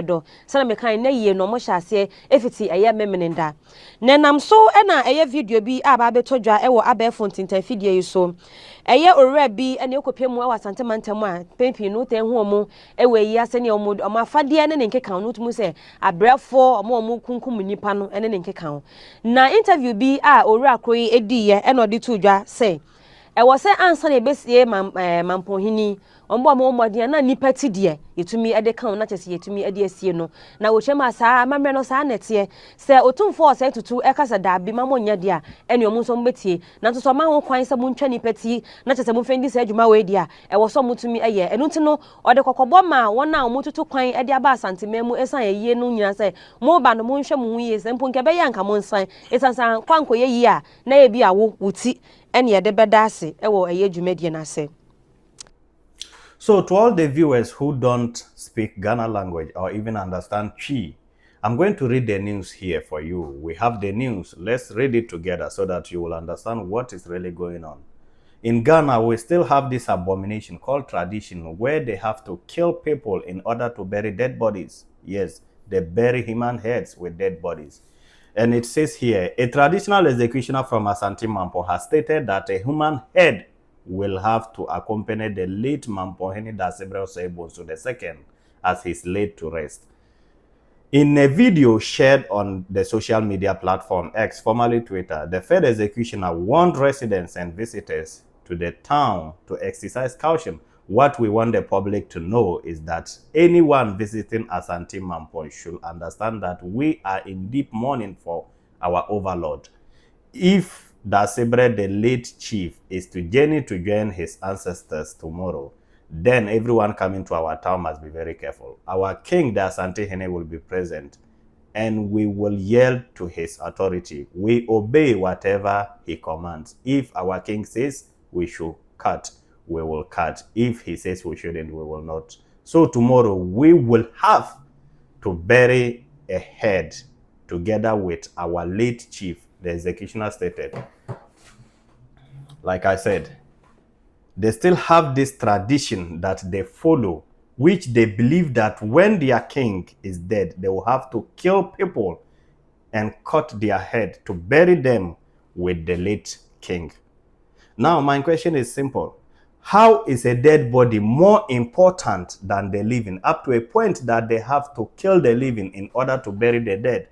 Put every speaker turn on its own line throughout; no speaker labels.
do sana me kan na yie no mo hyase efiti eye memenenda nenam so na eye video bi aba beto dwa e wo abefo ntintan fidie yi so eye owura bi na ekopemu a wasante mantam a pempi no te hu omo e we yi ase ne omo afade ne nkeka no tumu se abrefo omo kunkum nipa no ne nkeka na interview bi a owura kroyi edi ye e no de to dwa se e wo se ansa na ebesie mampohini ombo mmodien na nipa ti de yetumi ede kan na chese yetumi ede asie no na wo hwema saa amamre no saa nete se otumfo se tutu e kasa da bi mamonya de a ene omu so mbetie na so ma ho kwan se muntwa nipa ti na chese mu fendi se adwuma we de a e wo so mutumi eye enu nti no ode kokobo ma wona omututu kwan ede aba asantememu esan yeye no nyina se mo ba no monhwe mu hu ye se mpo nke be ya nka mo nsan esansan kwanko ye yi a na ye bi awo wuti ene ye de beda ase e wo eye dwumadie na ase.
So to all the viewers who don't speak Ghana language or even understand Chi, I'm going to read the news here for you. We have the news. Let's read it together so that you will understand what is really going on. In Ghana, we still have this abomination called tradition where they have to kill people in order to bury dead bodies. Yes, they bury human heads with dead bodies. And it says here, a traditional executioner from Asante Mampo has stated that a human head will have to accompany the late Mampohene Dasebrel Seiboso II as he's laid to rest. In a video shared on the social media platform X, formerly Twitter, the third executioner warned residents and visitors to the town to exercise caution. What we want the public to know is that anyone visiting Asante Mampo should understand that we are in deep mourning for our overlord. If Dasebre, the late chief, is to journey to join his ancestors tomorrow, then everyone coming to our town must be very careful. Our king, the Asante Hene, will be present, and we will yield to his authority. We obey whatever he commands. If our king says we should cut, we will cut. If he says we shouldn't, we will not. So tomorrow, we will have to bury a head together with our late chief, the executioner stated. Like I said, they still have this tradition that they follow, which they believe that when their king is dead, they will have to kill people and cut their head to bury them with the late king. Now, my question is simple. How is a dead body more important than the living, up to a point that they have to kill the living in order to bury the dead?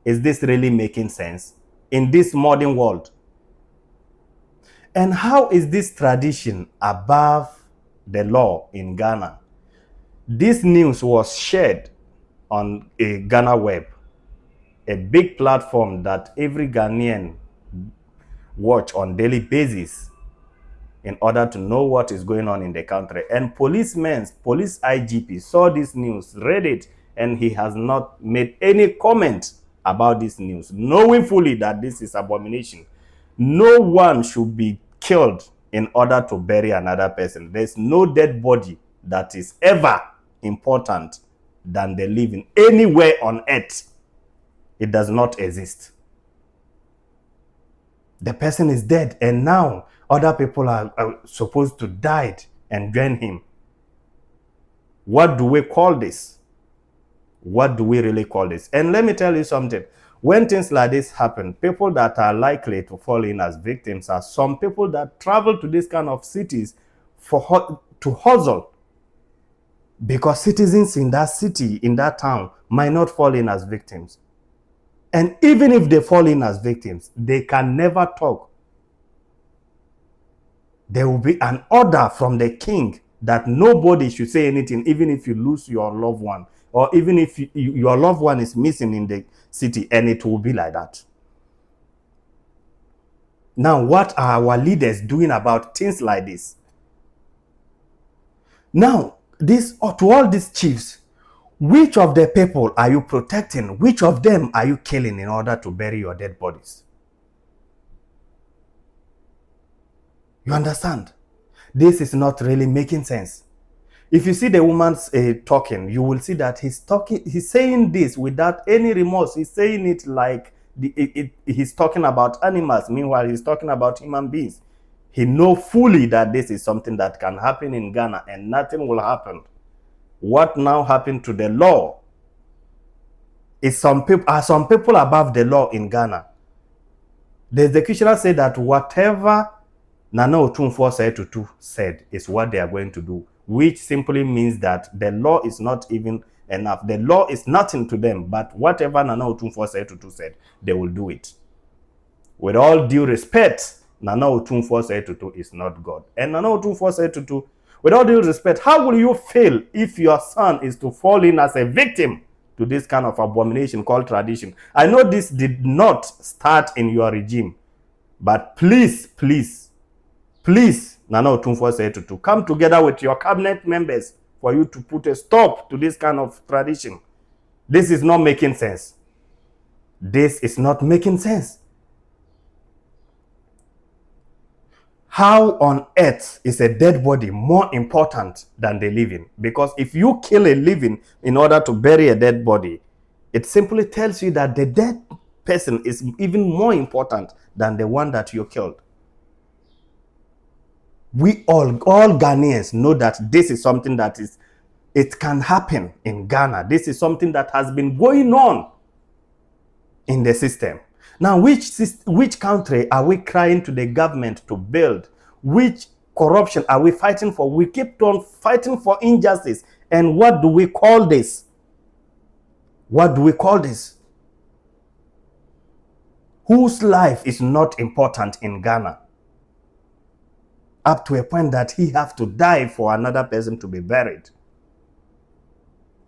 Is this really making sense in this modern world? And how is this tradition above the law in Ghana? This news was shared on a Ghana web, a big platform that every Ghanaian watch on daily basis in order to know what is going on in the country. And police IGP saw this news, read it, and he has not made any comment about this news, knowing fully that this is abomination. No one should be killed in order to bury another person. There's no dead body that is ever important than the living anywhere on earth. It does not exist. The person is dead, and now other people are supposed to die and join him. What do we call this? What do we really call this? And let me tell you something. When things like this happen, people that are likely to fall in as victims are some people that travel to this kind of cities to hustle, because citizens in that city, in that town, might not fall in as victims. And even if they fall in as victims, they can never talk. There will be an order from the king that nobody should say anything, even if you lose your loved one, or even if your loved one is missing in the city, and it will be like that. Now, what are our leaders doing about things like this? Now, to all these chiefs, which of the people are you protecting? Which of them are you killing in order to bury your dead bodies? You understand? This is not really making sense. If you see the woman's talking, you will see that he's saying this without any remorse. He's saying it like he's talking about animals. Meanwhile, he's talking about human beings. He knows fully that this is something that can happen in Ghana and nothing will happen. What now happened to the law some people above the law in Ghana. The executioner said that whatever Nana Otumfuo said is what they are going to do, which simply means that the law is not even enough. The law is nothing to them, but whatever Nana Otumfuo said, they will do it. With all due respect, Nana Otumfuo is not God. And Nana Otumfuo, with all due respect, how will you feel if your son is to fall in as a victim to this kind of abomination called tradition? I know this did not start in your regime, but please, Nana Otumfuo come together with your cabinet members for you to put a stop to this kind of tradition. This is not making sense. This is not making sense. How on earth is a dead body more important than the living? Because if you kill a living in order to bury a dead body, it simply tells you that the dead person is even more important than the one that you killed. We all Ghanaians know that this is something that it can happen in Ghana. This is something that has been going on in the system. Now, which country are we crying to the government to build? Which corruption are we fighting for? We keep on fighting for injustice. And what do we call this? What do we call this? Whose life is not important in Ghana? Up to a point that he has to die for another person to be buried.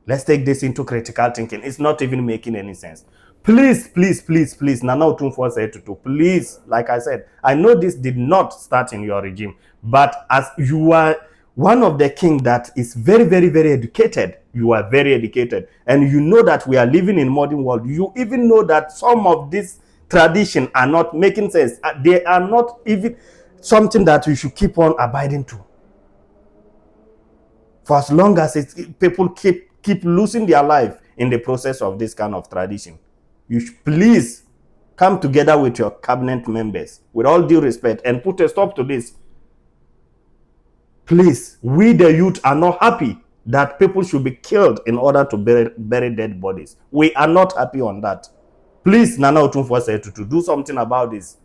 Let's take this into critical thinking. It's not even making any sense. Please, Nana Otumfuo, please, like I said, I know this did not start in your regime, but as you are one of the king that is very, very educated, you are very educated, and you know that we are living in modern world. You even know that some of these traditions are not making sense. They are not even something that you should keep on abiding to. For as long as people keep losing their life in the process of this kind of tradition, you should please come together with your cabinet members, with all due respect, and put a stop to this. Please, we the youth are not happy that people should be killed in order to bury dead bodies. We are not happy on that. Please, Nana Otumfuo to do something about this.